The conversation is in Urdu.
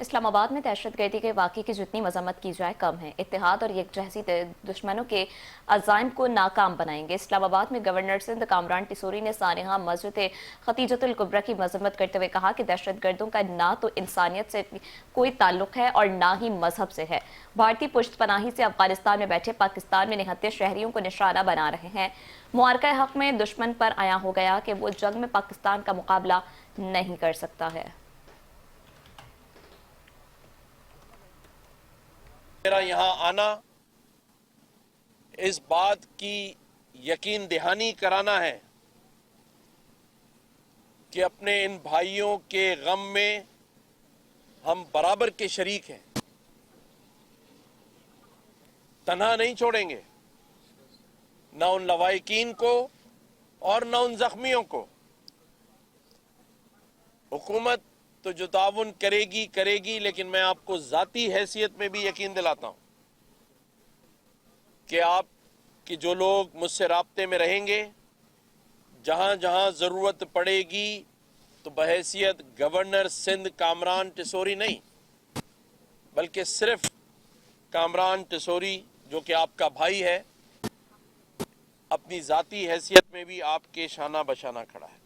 اسلام آباد میں دہشت گردی کے واقعے کی جتنی مذمت کی جائے کم ہے۔ اتحاد اور یکجہتی دشمنوں کے عزائم کو ناکام بنائیں گے۔ اسلام آباد میں گورنر سندھ کامران ٹیسوری نے سانحہ مسجد ختیجۃ الکبریٰ کی مذمت کرتے ہوئے کہا کہ دہشت گردوں کا نہ تو انسانیت سے کوئی تعلق ہے اور نہ ہی مذہب سے ہے۔ بھارتی پشت پناہی سے افغانستان میں بیٹھے پاکستان میں نہتے شہریوں کو نشانہ بنا رہے ہیں۔ معرکہ حق میں دشمن پر عیاں ہو گیا کہ وہ جنگ میں پاکستان کا مقابلہ نہیں کر سکتا ہے۔ میرا یہاں آنا اس بات کی یقین دہانی کرانا ہے کہ اپنے ان بھائیوں کے غم میں ہم برابر کے شریک ہیں، تنہا نہیں چھوڑیں گے، نہ ان لواحقین کو اور نہ ان زخمیوں کو۔ حکومت تو جو تعاون کرے گی، لیکن میں آپ کو ذاتی حیثیت میں بھی یقین دلاتا ہوں کہ آپ کے جو لوگ مجھ سے رابطے میں رہیں گے، جہاں جہاں ضرورت پڑے گی تو بحیثیت گورنر سندھ کامران ٹیسوری نہیں، بلکہ صرف کامران ٹیسوری جو کہ آپ کا بھائی ہے، اپنی ذاتی حیثیت میں بھی آپ کے شانہ بشانہ کھڑا ہے۔